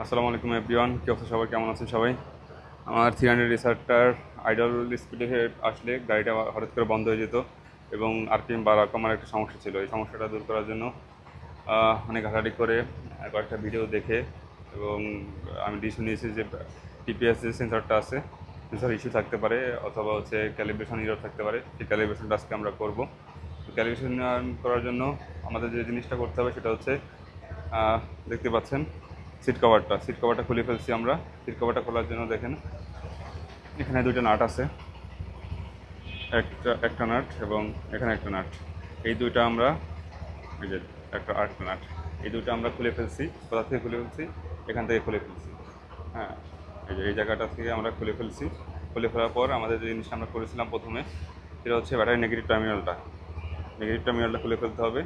আসসালামু আলাইকুম এভরিওয়ান, কি অবস্থা সবাই, কেমন আছেন সবাই? আমার 300 রিসার্টার আইডল স্পিডে আসলে গাড়িটা হঠাৎ করে বন্ধ হয়ে যেত এবং আরপিএম বা কমার একটা সমস্যা ছিল। এই সমস্যাটা দূর করার জন্য অনেক ঘাটাঘাটি করে কয়েকটা ভিডিও দেখে এবং আমি ডিসিশন নিয়েছি যে টিপিএস যে সেন্সরটা আছে, সেন্সর ইস্যু থাকতে পারে অথবা হচ্ছে ক্যালিব্রেশন ইরর থাকতে পারে। সেই ক্যালিব্রেশনটা আজকে আমরা করব। ক্যালিব্রেশন করার জন্য আমাদের যে জিনিসটা করতে হবে সেটা হচ্ছে দেখতে পাচ্ছেন সিট কভারটা খুলে ফেলছি আমরা। সিট কভারটা খোলার জন্য দেখেন এখানে দুইটা নাট আছে, একটা নাট এবং এখানে একটা নাট। এই দুইটা আমরা এই যে আরেকটা নাট, এই দুইটা আমরা খুলে ফেলছি। কোথা থেকে খুলে ফেলছি? এখান থেকে খুলে ফেলছি। হ্যাঁ, এই যে এই জায়গাটা থেকে আমরা খুলে ফেলছি। খুলে ফেলার পর আমাদের যে জিনিসটা আমরা করেছিলাম প্রথমে, সেটা হচ্ছে ব্যাটারি নেগেটিভ টার্মিনালটা খুলে ফেলতে হবে।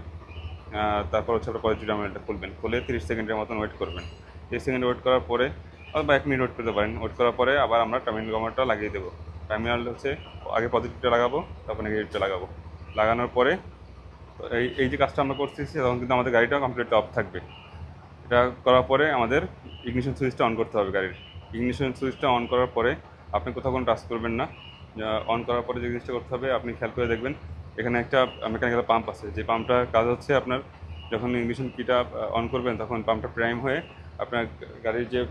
তারপর হচ্ছে আপনার পজিটিভ টার্মিনালটা খুলবেন, খুলে 30 সেকেন্ডের মতন ওয়েট করবেন। 30 সেকেন্ড ওয়েট করার পরে বা 1 মিনিট ওয়েট করতে পারেন। ওয়েট করার পরে আবার আমরা টার্মিনাল কভারটা লাগিয়ে দেবো। টার্মিনাল হচ্ছে আগে পজিটিভটা লাগাবো, তারপর নেগেটিভটা লাগাবো। লাগানোর পরে এই যে কাজটা আমরা করতেছি, তখন কিন্তু আমাদের গাড়িটা কমপ্লিটলি অফ থাকবে। এটা করার পরে আমাদের ইগনিশন সুইচটা অন করতে হবে গাড়ির। ইগনিশন সুইচটা অন করার পরে আপনি কোথাও কোনো টাচ করবেন না। অন করার পরে যে জিনিসটা করতে হবে, আপনি খেয়াল করে দেখবেন এখানে একটা মেকানিক্যাল পাম্প আছে। যে পাম্পটার কাজ হচ্ছে আপনার যখন ইগনিশন কিটা অন করবেন তখন পাম্পটা প্রাইম হয়ে আপনার গাড়ির যে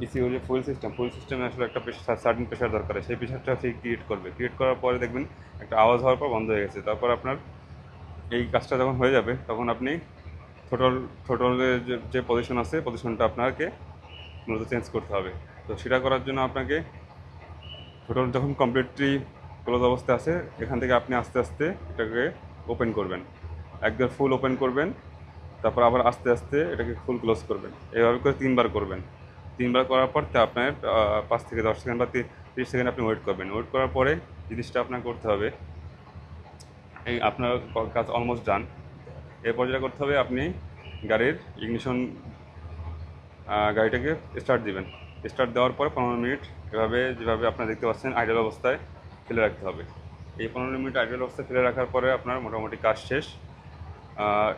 ইসিউ যে ফুল সিস্টেমে আসলে একটা সার্টেন প্রেশার দরকার, সেই প্রেশারটা সেই ক্রিয়েট করার পরে দেখবেন একটা আওয়াজ হওয়ার পর বন্ধ হয়ে গেছে। তারপর আপনার এই কাজটা যখন হয়ে যাবে তখন আপনি থ্রোটলের যে পজিশন আছে, পজিশনটা আপনাকে মূলত চেঞ্জ করতে হবে। তো সেটা করার জন্য আপনাকে থ্রোটল যখন কমপ্লিটলি ক্লোজ অবস্থায় আছে, এখান থেকে আপনি আস্তে আস্তে এটাকে ওপেন করবেন, একবার ফুল ওপেন করবেন, তারপর আবার আস্তে আস্তে এটাকে ফুল ক্লোজ করবেন। এইভাবে করে 3বার করবেন। 3বার করার পর আপনার 5 থেকে 10 সেকেন্ড বা 30 সেকেন্ড আপনি ওয়েট করবেন। ওয়েট করার পরে জিনিসটা আপনার করতে হবে, এই আপনার কাজ অলমোস্ট ডান। এরপর যেটা করতে হবে, আপনি গাড়ির ইগনিশন গাড়িটাকে স্টার্ট দিবেন। স্টার্ট দেওয়ার পর 15 মিনিট এভাবে যেভাবে আপনারা দেখতে পাচ্ছেন আইডল অবস্থায় ফেলে রাখতে হবে। এই 15 মিনিট আইডল অবস্থায় ফেলে রাখার পরে আপনার মোটামুটি কাজ শেষ।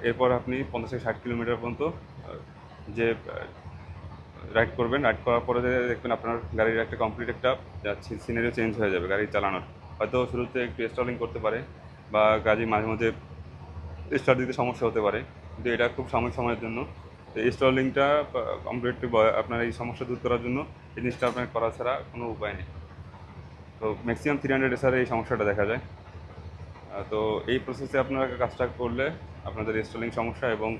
এরপর আপনি 50 থেকে 60 কিলোমিটার পর্যন্ত যে রাইড করবেন। রাইড করার পরে দেখবেন আপনার গাড়ির একটা কমপ্লিট একটা সিনারিও চেঞ্জ হয়ে যাবে গাড়ি চালানোর। হয়তো শুরুতে একটু স্টলিং করতে পারে বা গাড়ি মাঝে মধ্যে স্টার্ট দিতে সমস্যা হতে পারে, কিন্তু এটা খুব সাময়িক সময়ের জন্য। তো এই স্টলিংটা কমপ্লিটলি আপনার এই সমস্যা দূর করার জন্য এই জিনিসটা আপনার করা ছাড়া কোনো উপায় নেই। তো ম্যাক্সিমাম 300 এসআরে এই সমস্যাটা দেখা যায়। তো এই প্রসেসে আপনারা কাজটা করলে আপনাদের স্টলিং সমস্যা এবং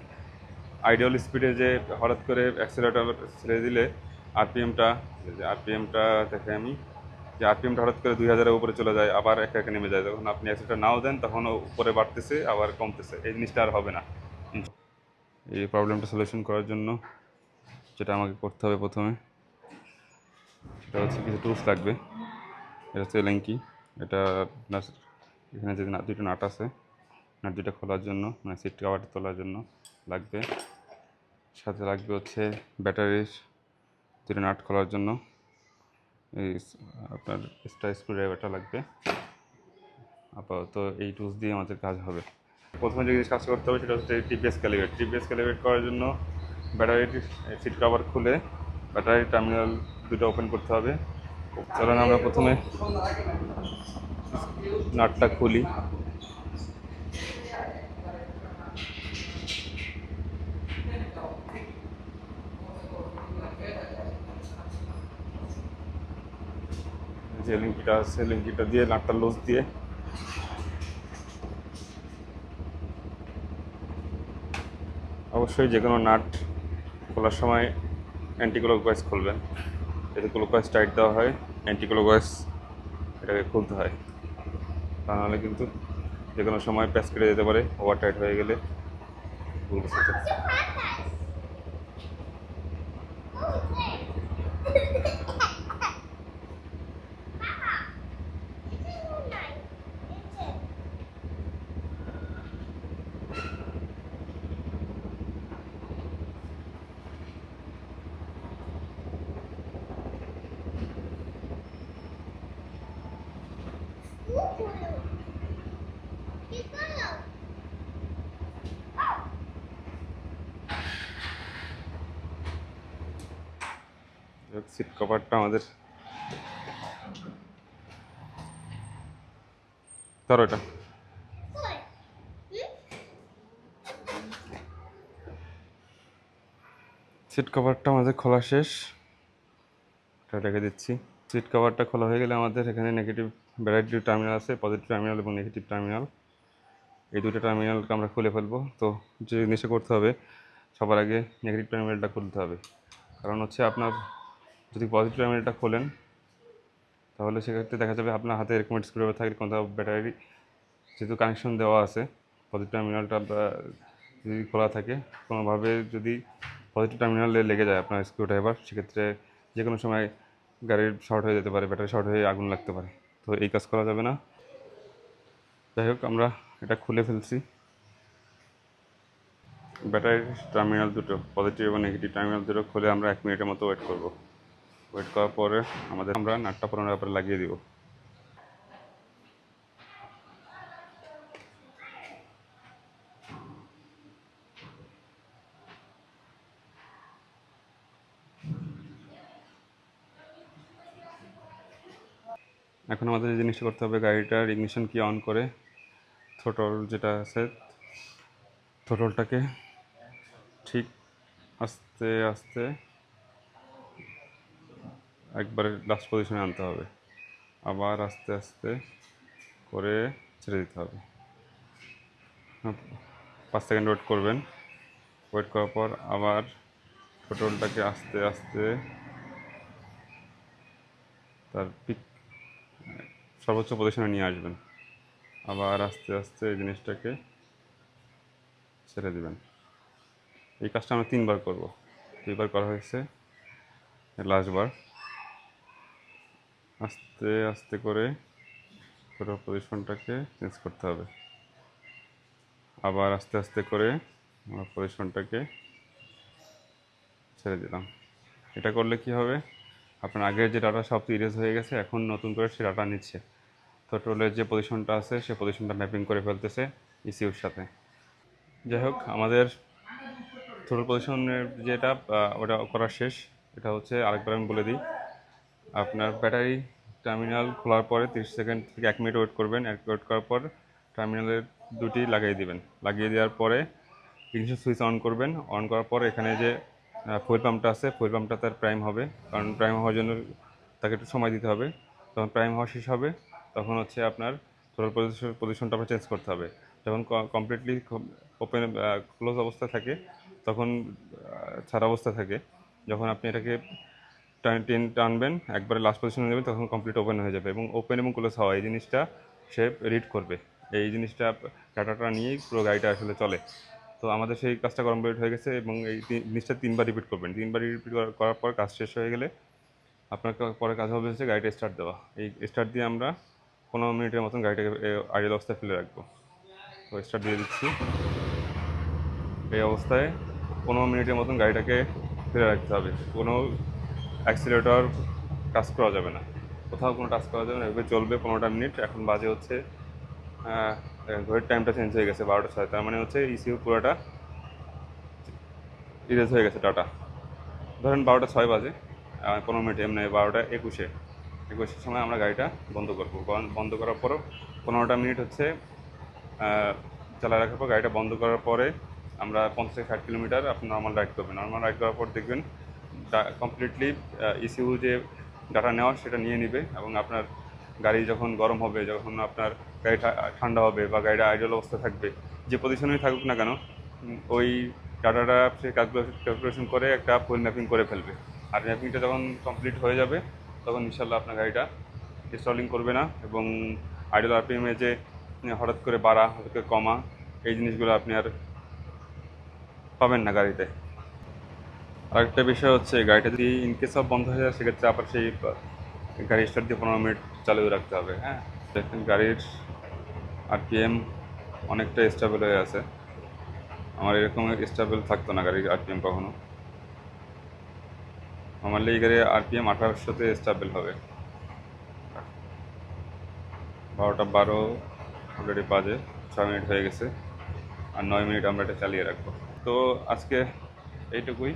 আইডিয়াল স্পিডে যে হঠাৎ করে অ্যাক্সেলেরেটর ছেড়ে দিলে আরপিএমটা দেখে আমি যে আরপিএমটা হঠাৎ করে 2000-এর উপরে চলে যায়, আবার একে একে নেমে যায়। যখন আপনি অ্যাক্সেলেরেটর নাও দেন তখন উপরে বাড়তেছে আবার কমতেছে, এই জিনিসটা আর হবে না। এই প্রবলেমটা সলিউশন করার জন্য যেটা আমাকে করতে হবে প্রথমে, সেটা হচ্ছে কিছু টুলস লাগবে। এটা হচ্ছে এলেঙ্কি। এটা এখানে যে দুটো নাট আছে, নাট দুটো খোলার জন্য, মানে সিট কভারটা তোলার জন্য লাগবে। সাথে লাগবে হচ্ছে ব্যাটারির দুটো নাট খোলার জন্য এই আপনার স্ক্রুড্রাইভারটা লাগবে। আপাতত এই টুলস দিয়ে আমাদের কাজ হবে। প্রথমে যে জিনিস কাজটা করতে হবে সেটা হচ্ছে টিপিএস ক্যালিব্রেট করার জন্য ব্যাটারির সিট কভার খুলে ব্যাটারির টার্মিনাল দুটো ওপেন করতে হবে। চলুন আমরা প্রথমে নাটটা খুলি। যে লিঙ্কিটা আছে, লিঙ্কিটা দিয়ে নাটটা লুজ দিয়ে অবশ্যই যে কোনো নাট খোলার সময় অ্যান্টি ক্লকওয়াইজ খুলবেন। যদি ক্লকওয়াইজ টাইট দেওয়া হয়, অ্যান্টি ক্লকওয়াইজ এটাকে খুলতে হয়, তা নাহলে কিন্তু যে কোনো সময় প্যাচ কেটে যেতে পারে ওভার টাইট হয়ে গেলে ভুলতে সাথে। সিট কভারটা আমাদের ধরো এটা, সিট কভারটা আমাদের খোলা শেষ, এটা রেখে দিচ্ছি। সিট কভারটা খোলা হয়ে গেলে আমাদের এখানে নেগেটিভ ভ্যারাইটি টার্মিনাল আছে, পজিটিভ টার্মিনাল এবং নেগেটিভ টার্মিনাল, এই দুটো টার্মিনালকে আমরা খুলে ফেলবো। তো যে জিনিসটা করতে হবে, সবার আগে নেগেটিভ টার্মিনালটা খুলতে হবে। কারণ হচ্ছে আপনার যদি পজিটিভ টার্মিনালটা খোলেন তাহলে সেক্ষেত্রে দেখা যাবে আপনার হাতে এরকম স্ক্রুড্রাইভার থাকলে কোথাও ব্যাটারি যেহেতু কানেকশন দেওয়া আছে, পজিটিভ টার্মিনালটা যদি খোলা থাকে কোনোভাবে যদি পজিটিভ টার্মিনালে লেগে যায় আপনার স্ক্রুড্রাইভার, সেক্ষেত্রে যে কোনো সময় গাড়ির শর্ট হয়ে যেতে পারে, ব্যাটারি শর্ট হয়ে আগুন লাগতে পারে। তো এই কাজ করা যাবে না। যাই হোক, আমরা এটা খুলে ফেলছি। ব্যাটারির টার্মিনাল দুটো, পজিটিভ এবং নেগেটিভ টার্মিনাল দুটো খুলে আমরা 1 মিনিটের মতো ওয়েট করব। ওয়েট করার পরে আমরা নাটটা পুরোনো ব্যাপারে লাগিয়ে দিব। এখন আমাদের যে জিনিসটা করতে হবে, গাড়িটার ইগনিশন কি অন করে থ্রোটল যেটা আছে, থ্রোটলটাকে ঠিক আস্তে আস্তে একবারে লাস্ট পজিশনে আনতে হবে, আবার আস্তে আস্তে করে ছেড়ে দিতে হবে। 5 সেকেন্ড ওয়েট করবেন। ওয়েট করার পর আবার থ্রোটলটাকে আস্তে আস্তে তার পিক সর্বোচ্চ পজিশনে নিয়ে আসবেন, আবার আস্তে আস্তে এই জিনিসটাকে ছেড়ে দিবেন। এই কাজটা আমরা 3 বার করব। 2 বার করা হয়েছে, লাস্টবার আস্তে আস্তে করে পুরো পজিশনটাকে চেঞ্জ করতে হবে, আবার আস্তে আস্তে করে আমরা পজিশনটাকে ছেড়ে দিলাম। এটা করলে কি হবে, আপনার আগের যে ডাটা সব ইরেজ হয়ে গেছে, এখন নতুন করে সে ডাটা নিচ্ছে। থ্রোটলের যে পজিশনটা আছে সে পজিশনটা ম্যাপিং করে ফেলতেছে ইসিউর সাথে। যাই হোক, আমাদের থ্রোটল পজিশনের যেটা ওটা করা শেষ। এটা হচ্ছে আরেকবার আমি বলে দিই, আপনার ব্যাটারি টার্মিনাল খোলার পরে 30 সেকেন্ড থেকে 1 মিনিট ওয়েট করবেন। ওয়েট করার পর টার্মিনালের দুটি লাগিয়ে দিবেন। লাগিয়ে দেওয়ার পরে ইগনিশন সুইচ অন করবেন। অন করার পর এখানে যে ফুয়েল পাম্পটা আছে, ফুয়েল পাম্পটা তার প্রাইম হবে, কারণ প্রাইম হওয়ার জন্য তাকে একটু সময় দিতে হবে। যখন প্রাইম হওয়া শেষ হবে তখন হচ্ছে আপনার থ্রোটল পজিশনটা আপনার চেঞ্জ করতে হবে। যখন কমপ্লিটলি ওপেন ক্লোজ অবস্থা থাকে তখন ছাড়া অবস্থা থাকে, যখন আপনি এটাকে টানবেন একবারে লাস্ট পজিশনে নেবেন তখন কমপ্লিট ওপেন হয়ে যাবে, এবং ওপেন এবং ক্লোজ হওয়া এই জিনিসটা সে রিড করবে। এই জিনিসটা ডাটাটা নিয়েই পুরো গাড়িটা আসলে চলে। তো আমাদের সেই কাজটা কমপ্লিট হয়ে গেছে, এবং এই জিনিসটা 3 বার রিপিট করবেন। 3 বার রিপিট করার পর কাজ শেষ হয়ে গেলে আপনার পরে কাজ হবে হচ্ছে গাড়িটা স্টার্ট দেওয়া। এই স্টার্ট দিয়ে আমরা 15 মিনিটের মতন গাড়িটাকে আইডল অবস্থায় ফেলে রাখবো। তো স্টার্ট দিয়ে দিচ্ছি। এই অবস্থায় 15 মিনিটের মতন গাড়িটাকে ফেলে রাখতে হবে। কোনো অ্যাক্সিলেটর টাচ করা যাবে না, কোথাও কোনো টাচ করা যাবে না, এভাবে চলবে 15টা মিনিট। এখন বাজে হচ্ছে ঘড়ির টাইমটা চেঞ্জ হয়ে গেছে 12টা 6, তার মানে হচ্ছে ইসিউ পুরোটা ইরেজ হয়ে গেছে ডাটা। ধরেন 12টা 6 বাজে, 15 মিনিট এমনি 12টা 21-এর সময় আমরা গাড়িটা বন্ধ করবো। বন্ধ করার পরও 15টা মিনিট হচ্ছে চালায় রাখার পর, গাড়িটা বন্ধ করার পরে আমরা 50-60 কিলোমিটার আপনি নর্মাল রাইড করবেন। নর্মাল রাইড করার পর দেখবেন কমপ্লিটলি ইসিউ যে ডাটা নেওয়ার সেটা নিয়ে নেবে, এবং আপনার গাড়ি যখন গরম হবে, যখন আপনার গাড়ি ঠান্ডা হবে বা গাড়িটা আইডল অবস্থা থাকবে, যে পজিশনেই থাকুক না কেন, ওই ডাটাটা সে ক্যালকুলেশন করে একটা ফুল ম্যাপিং করে ফেলবে। আর ম্যাপিংটা যখন কমপ্লিট হয়ে যাবে তখন ইনশাল্লাহ আপনার গাড়িটা স্টলিং করবে না, এবং আইডল আরপিএমে যে হঠাৎ করে বাড়া, হঠাৎ করে কমা, এই জিনিসগুলো আপনি আর পাবেন না গাড়িতে। আরেকটা বিষয় হচ্ছে, গাড়িটা যদি ইনকেস অফ বন্ধ হয়ে যায় সেক্ষেত্রে আবার সেই গাড়ি স্টার্ট দিয়ে 15 মিনিট চালু রাখতে হবে। হ্যাঁ, দেখেন গাড়ির আরপিএম অনেকটা স্টেবল হয়ে আছে। আমার এরকম স্টেবল থাকতো না গাড়ির আরপিএম কখনো। নর্মালি এই গাড়ির আরপিএম 1800-তে স্টেবল হবে। 12টা 12 অলরেডি বাজে, 6 মিনিট হয়ে গেছে, আর 9 মিনিট আমরা এটা চালিয়ে রাখবো। তো আজকে এইটুকুই।